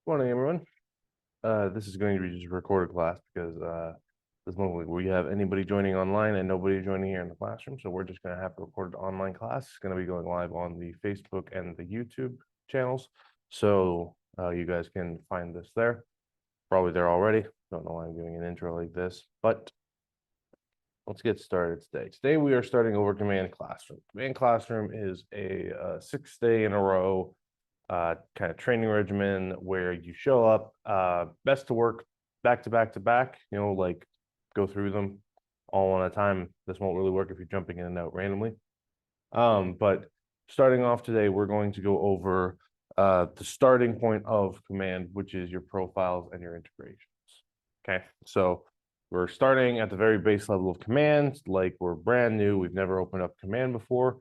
Morning, everyone. This is going to be just a recorded class because this moment we have anybody joining online and nobody joining here in the classroom. So we're just going to have a recorded online class. It's going to be going live on the Facebook and the YouTube channels. So you guys can find this there. Probably there already. Don't know why I'm doing an intro like this, but let's get started today. Today we are starting over Command Classroom. Command Classroom is a 6-day in a row kind of training regimen where you show up best to work back to back to back, like go through them all one at a time. This won't really work if you're jumping in and out randomly. But starting off today, we're going to go over the starting point of Command, which is your profiles and your integrations. Okay, so we're starting at the very base level of Command, like we're brand new, we've never opened up Command before.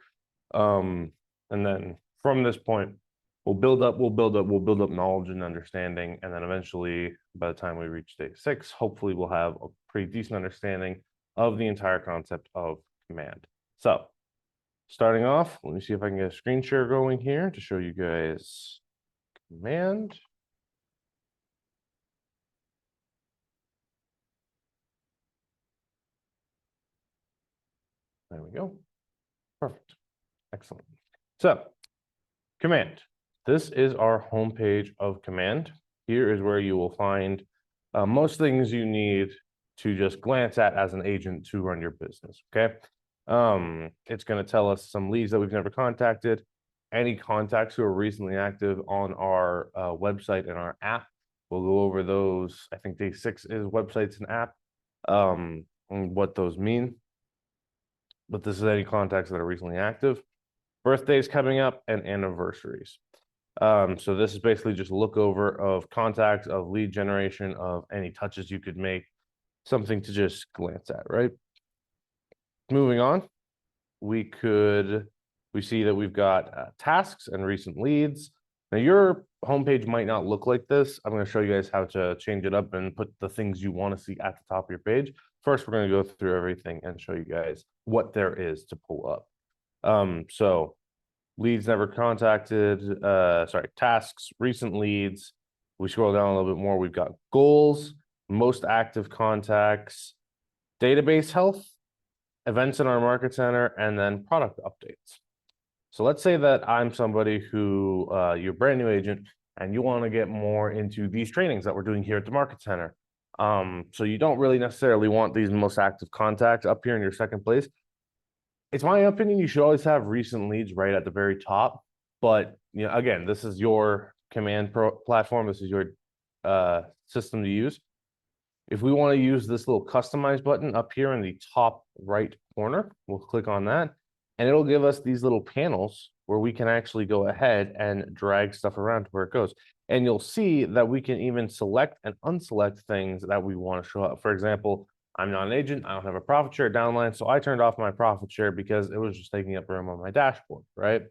And then from this point, we'll build up knowledge and understanding. And then eventually, by the time we reach day 6, hopefully we'll have a pretty decent understanding of the entire concept of Command. So starting off, let me see if I can get a screen share going here to show you guys Command. There we go. Perfect. Excellent. So Command. This is our homepage of Command. Here is where you will find most things you need to just glance at as an agent to run your business, okay? It's going to tell us some leads that we've never contacted, any contacts who are recently active on our website and our app. We'll go over those. I think day 6 is websites and app, and what those mean. But this is any contacts that are recently active, birthdays coming up, and anniversaries. So this is basically just a look over of contacts, of lead generation, of any touches you could make, something to just glance at, right? Moving on, we see that we've got tasks and recent leads. Now your homepage might not look like this. I'm going to show you guys how to change it up and put the things you want to see at the top of your page. First, we're going to go through everything and show you guys what there is to pull up. So leads never contacted, tasks, recent leads. We scroll down a little bit more. We've got goals, most active contacts, database health, events in our market center, and then product updates. So let's say that I'm somebody who, you're a brand new agent and you want to get more into these trainings that we're doing here at the market center. So you don't really necessarily want these most active contacts up here in your second place. It's my opinion, you should always have recent leads right at the very top. But again, this is your Command platform. This is your system to use. If we want to use this little customize button up here in the top right corner, we'll click on that, and it'll give us these little panels where we can actually go ahead and drag stuff around to where it goes. And you'll see that we can even select and unselect things that we want to show up. For example, I'm not an agent, I don't have a profit share downline, so I turned off my profit share because it was just taking up room on my dashboard, right?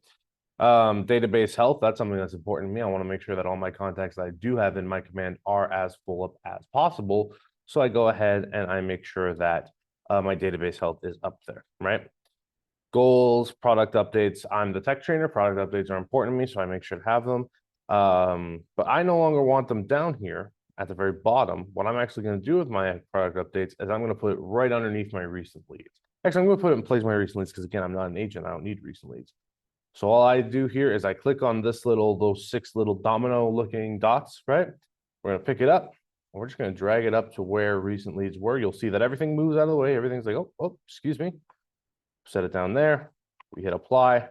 Database health, that's something that's important to me. I want to make sure that all my contacts that I do have in my Command are as full up as possible. So I go ahead and I make sure that my database health is up there, right? Goals, product updates. I'm the tech trainer. Product updates are important to me, so I make sure to have them. But I no longer want them down here at the very bottom. What I'm actually going to do with my product updates is I'm going to put it right underneath my recent leads. Actually, I'm going to put it in place of my recent leads because, again, I'm not an agent. I don't need recent leads. So all I do here is I click on those 6 little domino looking dots, right? We're going to pick it up. And we're just going to drag it up to where recent leads were. You'll see that everything moves out of the way. Everything's like, oh, excuse me. Set it down there. We hit apply.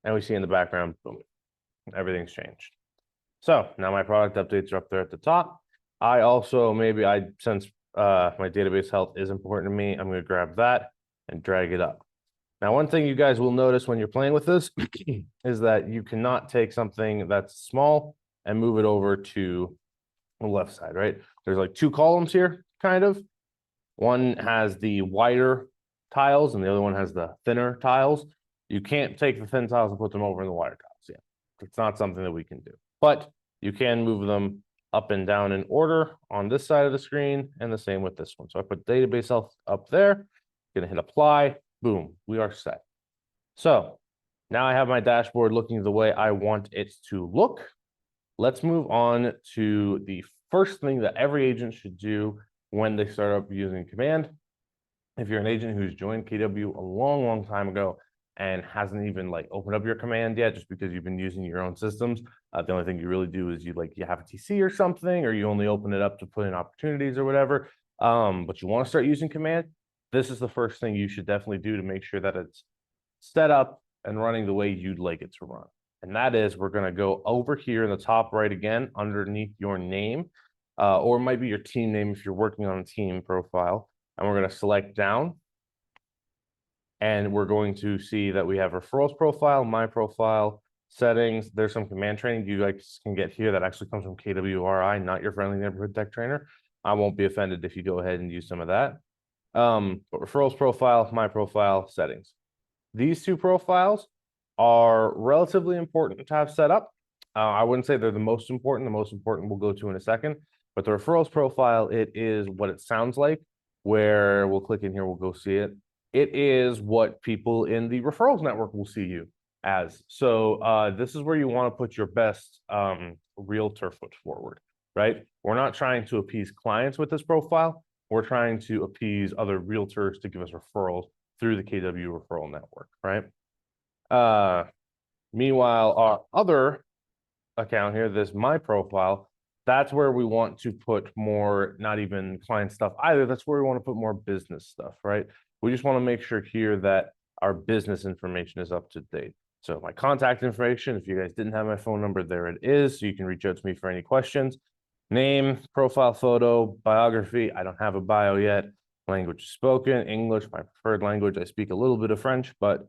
And we see in the background, boom, everything's changed. So now my product updates are up there at the top. I also, since my database health is important to me, I'm going to grab that and drag it up. Now, one thing you guys will notice when you're playing with this is that you cannot take something that's small and move it over to the left side, right? There's like 2 columns here, kind of. One has the wider tiles and the other one has the thinner tiles. You can't take the thin tiles and put them over in the wider tiles. Yeah, it's not something that we can do. But you can move them up and down in order on this side of the screen, and the same with this one. So I put database health up there, gonna hit apply, boom, we are set. So now I have my dashboard looking the way I want it to look. let's move on to the first thing that every agent should do when they start up using Command. If you're an agent who's joined KW a long, long time ago and hasn't even like opened up your Command yet, just because you've been using your own systems, the only thing you really do is you have a TC or something, or you only open it up to put in opportunities or whatever. But you want to start using Command. This is the first thing you should definitely do to make sure that it's set up and running the way you'd like it to run. And that is, we're going to go over here in the top right again, underneath your name, or it might be your team name if you're working on a team profile. And we're going to select down. And we're going to see that we have referrals profile, my profile, settings. There's some command training you guys can get here that actually comes from KWRI, not your friendly neighborhood tech trainer. I won't be offended if you go ahead and use some of that. But referrals profile, my profile, settings. These two profiles are relatively important to have set up. I wouldn't say they're the most important. The most important we'll go to in a second. But the referrals profile, it is what it sounds like, where we'll click in here, we'll go see it. It is what people in the referrals network will see you as. So this is where you want to put your best realtor foot forward, right? We're not trying to appease clients with this profile. We're trying to appease other realtors to give us referrals through the KW referral network, right? Meanwhile, our other account here, this my profile, that's where we want to put more, not even client stuff either. That's where we want to put more business stuff, right? We just want to make sure here that our business information is up to date. So my contact information, if you guys didn't have my phone number, there it is. So you can reach out to me for any questions. Name, profile photo, biography. I don't have a bio yet. Language spoken, English, my preferred language. I speak a little bit of French, but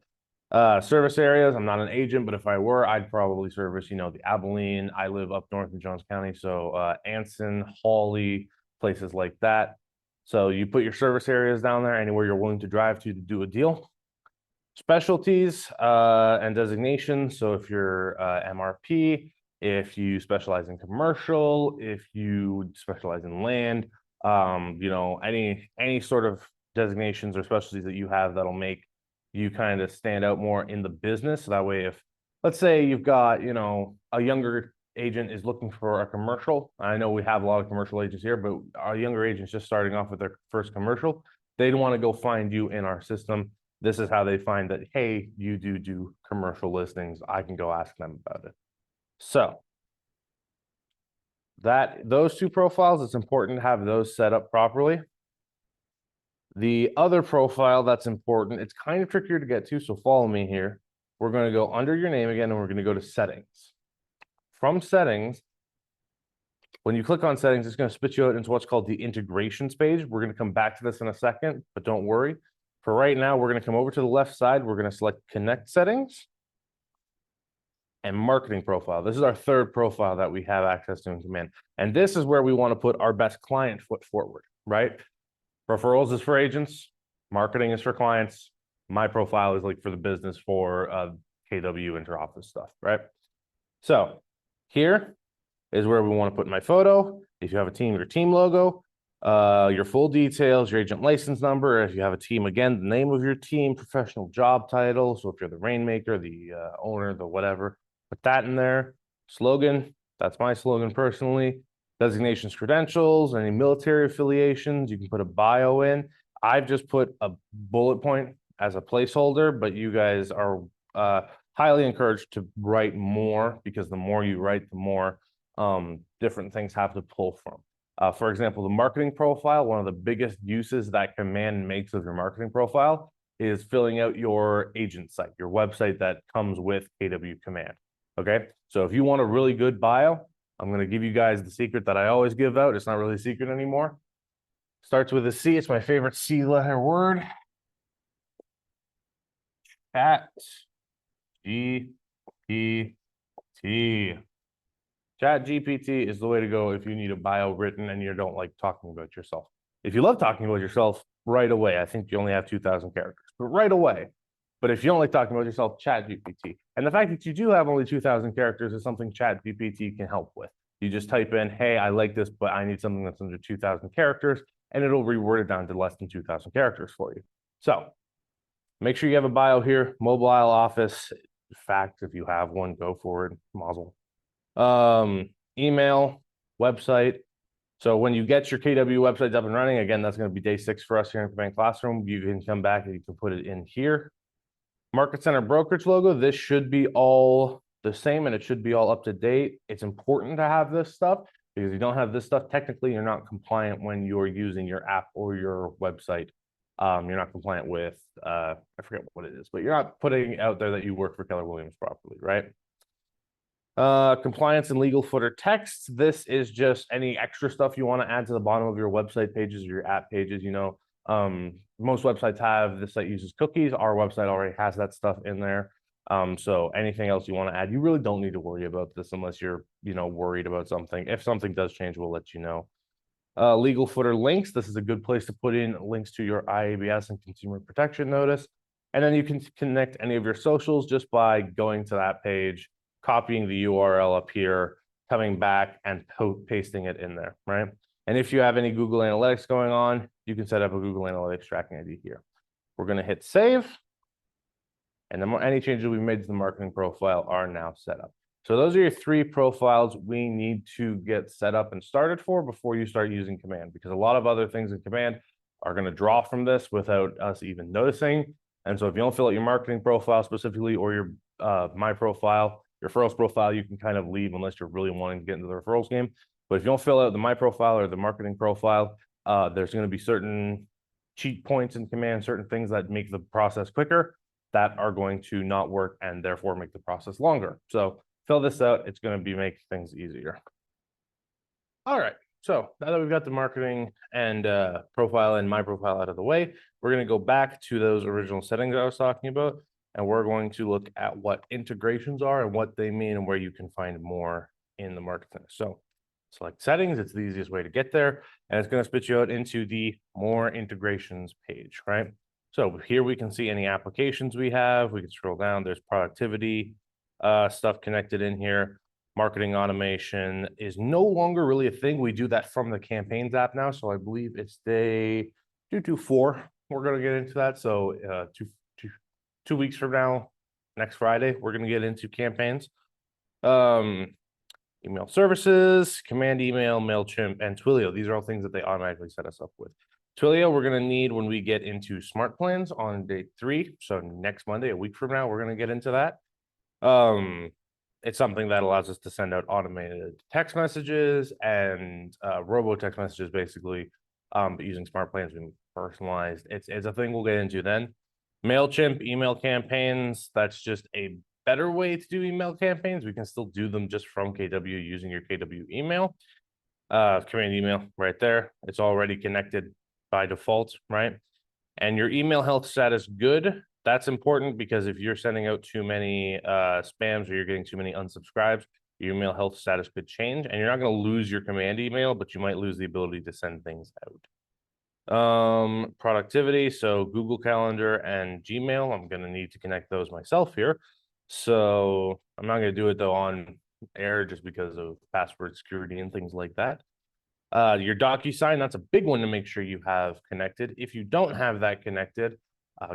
service areas, I'm not an agent, but if I were, I'd probably service, the Abilene. I live up north in Johns County, so Anson, Hawley, places like that. So you put your service areas down there, anywhere you're willing to drive to do a deal. Specialties and designations. So if you're MRP, if you specialize in commercial, if you specialize in land, any sort of designations or specialties that you have that'll make you kind of stand out more in the business. So that way, if let's say you've got, a younger agent is looking for a commercial. I know we have a lot of commercial agents here, but our younger agents just starting off with their first commercial, they'd want to go find you in our system. This is how they find that, hey, you do commercial listings. I can go ask them about it. So those two profiles, it's important to have those set up properly. The other profile that's important, it's kind of trickier to get to, so follow me here. We're going to go under your name again, and we're going to go to settings. From settings, when you click on settings, it's going to spit you out into what's called the integrations page. We're going to come back to this in a second, but don't worry. For right now, we're going to come over to the left side. We're going to select connect settings and marketing profile. This is our third profile that we have access to in Command. And this is where we want to put our best client foot forward, right? Referrals is for agents, marketing is for clients. My profile is like for the business for KW interoffice stuff, right? So here is where we want to put my photo. If you have a team, your team logo, your full details, your agent license number. If you have a team, again, the name of your team, professional job title. So if you're the rainmaker, the owner, the whatever, put that in there. Slogan, that's my slogan personally. Designations, credentials, any military affiliations, you can put a bio in. I've just put a bullet point as a placeholder, but you guys are highly encouraged to write more, because the more you write, the more different things have to pull from. For example, the marketing profile, one of the biggest uses that Command makes of your marketing profile is filling out your agent site, your website that comes with KW Command. Okay, so if you want a really good bio, I'm going to give you guys the secret that I always give out. It's not really a secret anymore. Starts with a C. It's my favorite C letter word. Chat GPT. Chat GPT is the way to go if you need a bio written and you don't like talking about yourself. If you love talking about yourself, right away. I think you only have 2,000 characters, but right away. But if you don't like talking about yourself, Chat GPT. And the fact that you do have only 2,000 characters is something Chat GPT can help with. You just type in, hey, I like this, but I need something that's under 2,000 characters, and it'll reword it down to less than 2,000 characters for you. So make sure you have a bio here, mobile office. In fact, if you have one, go for it, mazel. email, website. So when you get your KW websites up and running, again, that's going to be day 6 for us here in Command Classroom. You can come back and you can put it in here. Market Center brokerage logo, this should be all the same and it should be all up to date. It's important to have this stuff because if you don't have this stuff, technically you're not compliant when you're using your app or your website. You're not compliant with, I forget what it is, but you're not putting out there that you work for Keller Williams properly, right? Compliance and legal footer text. This is just any extra stuff you want to add to the bottom of your website pages or your app pages. You know, most websites have this site uses cookies. Our website already has that stuff in there. So anything else you want to add, you really don't need to worry about this unless you're, you know, worried about something. If something does change, we'll let you know. Legal footer links. This is a good place to put in links to your IABS and consumer protection notice. And then you can connect any of your socials just by going to that page, copying the URL up here, coming back and pasting it in there, right? And if you have any Google Analytics going on, you can set up a Google Analytics tracking ID here. We're going to hit save. And then any changes we made to the marketing profile are now set up. So those are your 3 profiles we need to get set up and started for before you start using Command, because a lot of other things in Command are going to draw from this without us even noticing. And so if you don't fill out your marketing profile specifically or your my profile, your referrals profile, you can kind of leave unless you're really wanting to get into the referrals game. But if you don't fill out the my profile or the marketing profile, there's going to be certain cheat points in Command, certain things that make the process quicker that are going to not work and therefore make the process longer. So fill this out. It's going to be make things easier. All right. So now that we've got the marketing and profile and my profile out of the way, we're going to go back to those original settings I was talking about, and we're going to look at what integrations are and what they mean and where you can find more in the Market Center. So select settings. It's the easiest way to get there, and it's going to spit you out into the more integrations page, right? So here we can see any applications we have. We can scroll down. There's productivity stuff connected in here. Marketing automation is no longer really a thing. We do that from the campaigns app now. So I believe it's day 224. We're going to get into that. So 2 weeks from now, next Friday, we're going to get into campaigns. Email services, Command email, MailChimp, and Twilio. These are all things that they automatically set us up with. Twilio, we're going to need when we get into smart plans on day 3. So next Monday, a week from now, we're going to get into that. It's something that allows us to send out automated text messages and robo text messages, basically, but using smart plans and personalized. It's a thing we'll get into then. MailChimp, email campaigns, that's just a better way to do email campaigns. We can still do them just from KW using your KW email. Command email right there. It's already connected by default, right? And your email health status good. That's important because if you're sending out too many spams or you're getting too many unsubscribes, your email health status could change, and you're not going to lose your Command email, but you might lose the ability to send things out. Productivity, so Google Calendar and Gmail, I'm going to need to connect those myself here. So I'm not going to do it though on air just because of password security and things like that. Your DocuSign, that's a big one to make sure you have connected. If you don't have that connected,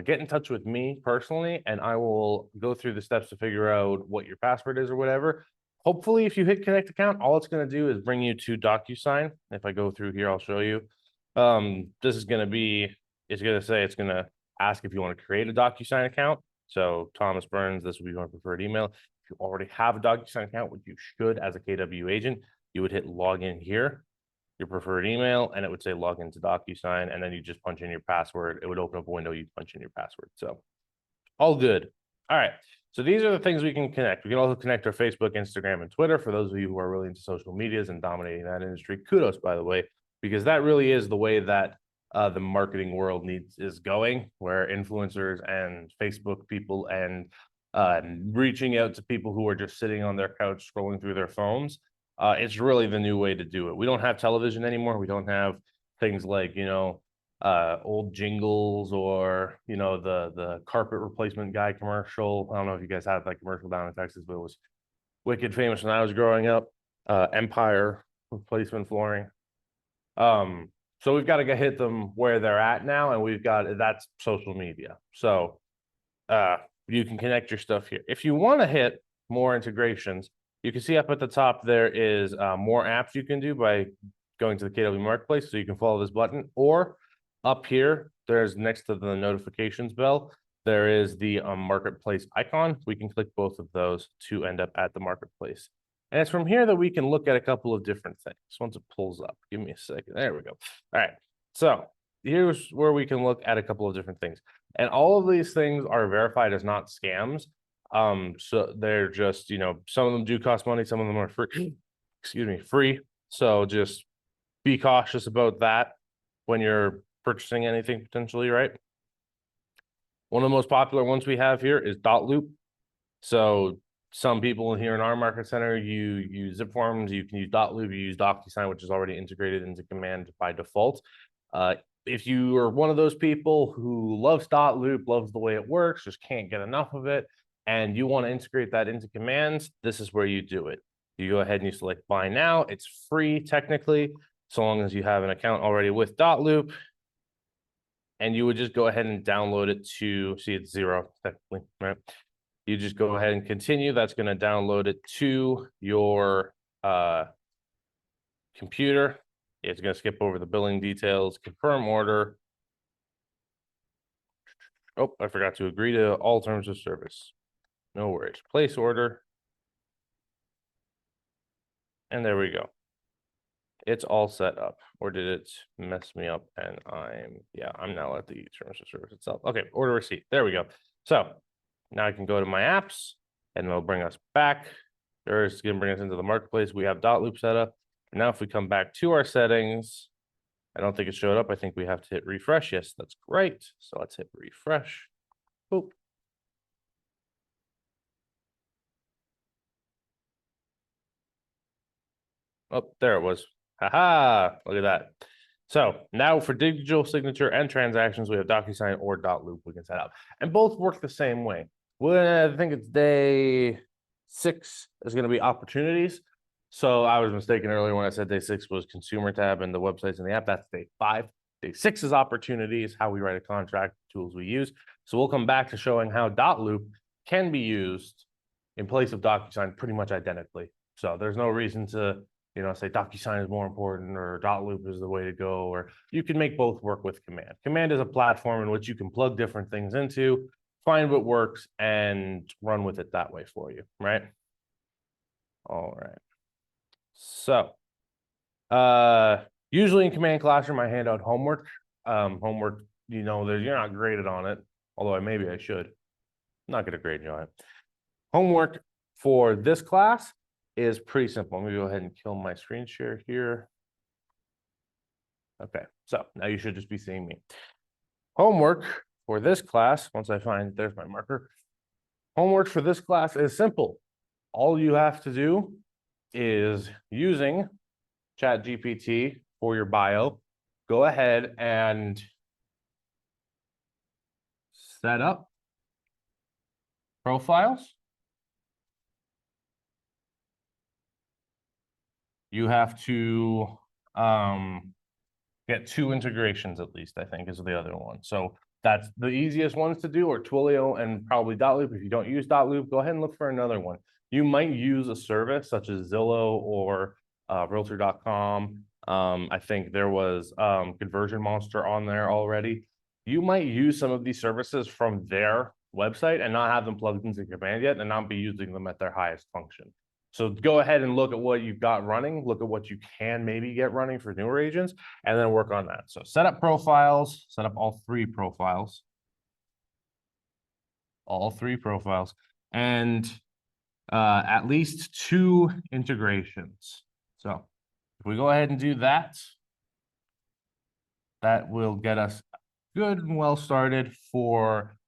get in touch with me personally, and I will go through the steps to figure out what your password is or whatever. Hopefully, if you hit connect account, all it's going to do is bring you to DocuSign. If I go through here, I'll show you. This is going to be, it's going to say, it's going to ask if you want to create a DocuSign account. So Thomas Burns, this will be my preferred email. If you already have a DocuSign account, which you should as a KW agent, you would hit login here, your preferred email, and it would say log into DocuSign, and then you just punch in your password. It would open up a window, you punch in your password. So all good. All right. So these are the things we can connect. We can also connect our Facebook, Instagram, and Twitter for those of you who are really into social medias and dominating that industry. Kudos, by the way, because that really is the way that the marketing world is going, where influencers and Facebook people and reaching out to people who are just sitting on their couch scrolling through their phones. It's really the new way to do it. We don't have television anymore. We don't have things like, old jingles or, the carpet replacement guy commercial. I don't know if you guys had that commercial down in Texas, but it was wicked famous when I was growing up. Empire replacement flooring. So we've got to hit them where they're at now, and that's social media. So you can connect your stuff here. If you want to hit more integrations, You can see up at the top, there is more apps you can do by going to the KW Marketplace. So you can follow this button, or up here, there's next to the notifications bell, there is the marketplace icon. We can click both of those to end up at the marketplace. And it's from here that we can look at a couple of different things. Once it pulls up, give me a second. There we go. All right. So here's where we can look at a couple of different things. And all of these things are verified as not scams. So they're just, some of them do cost money, some of them are free, excuse me, free. So just be cautious about that when you're purchasing anything potentially, right? One of the most popular ones we have here is Dotloop. So some people here in our market center, you use ZipForms, you can use Dotloop, you use DocuSign, which is already integrated into Command by default. If you are one of those people who loves Dotloop, loves the way it works, just can't get enough of it, and you want to integrate that into commands, this is where you do it. You go ahead and you select Buy Now. It's free technically, so long as you have an account already with Dotloop. And you would just go ahead and download it to, see it's 0 technically, right? You just go ahead and continue. That's going to download it to your computer. It's going to skip over the billing details, confirm order. Oh, I forgot to agree to all terms of service. No worries. Place order. And there we go. It's all set up. Or did it mess me up? And I'm now at the terms of service itself. Okay, order receipt. There we go. So now I can go to my apps and it'll bring us back. It's going to bring us into the marketplace. We have Dotloop set up. And now if we come back to our settings, I don't think it showed up. I think we have to hit refresh. Yes, that's great. So let's hit refresh. Boop. Oh, there it was. Haha, look at that. So now for digital signature and transactions, we have DocuSign or Dotloop we can set up. And both work the same way. Well, I think it's day 6 is going to be opportunities. So I was mistaken earlier when I said day 6 was consumer tab and the websites and the app. That's day 5. Day 6 is opportunities, how we write a contract, tools we use. So we'll come back to showing how Dotloop can be used in place of DocuSign pretty much identically. So there's no reason to say DocuSign is more important or Dotloop is the way to go, or you can make both work with Command. Command is a platform in which you can plug different things into, find what works, and run with it that way for you, right? All right. So, usually in Command Classroom, I hand out homework. Homework, you're not graded on it, although maybe I should. I'm not going to grade you on it. Homework for this class is pretty simple. Let me go ahead and kill my screen share here. Okay, so now you should just be seeing me. Homework for this class, once I find, there's my marker. Homework for this class is simple. All you have to do is using ChatGPT for your bio, go ahead and set up profiles. You have to get 2 integrations at least, I think is the other one. So that's the easiest ones to do, or Twilio and probably Dotloop. If you don't use Dotloop, go ahead and look for another one. You might use a service such as Zillow or Realtor.com. I think there was Conversion Monster on there already. You might use some of these services from their website and not have them plugged into Command yet and not be using them at their highest function. So go ahead and look at what you've got running, look at what you can maybe get running for newer agents, and then work on that. So set up profiles, set up all 3 profiles. All 3 profiles. And at least 2 integrations. So if we go ahead and do that, that will get us good and well started for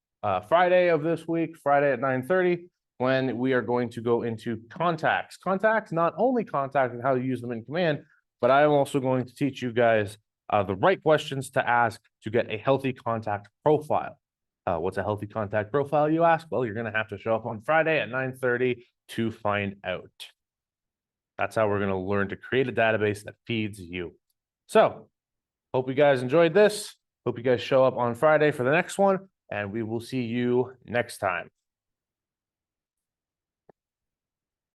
Friday of this week, Friday at 9:30. When we are going to go into contacts. Contacts, not only contacts and how to use them in Command, but I'm also going to teach you guys the right questions to ask to get a healthy contact profile. What's a healthy contact profile, you ask? Well, you're going to have to show up on Friday at 9:30 to find out. That's how we're going to learn to create a database that feeds you. So, hope you guys enjoyed this. Hope you guys show up on Friday for the next one, and we will see you next time.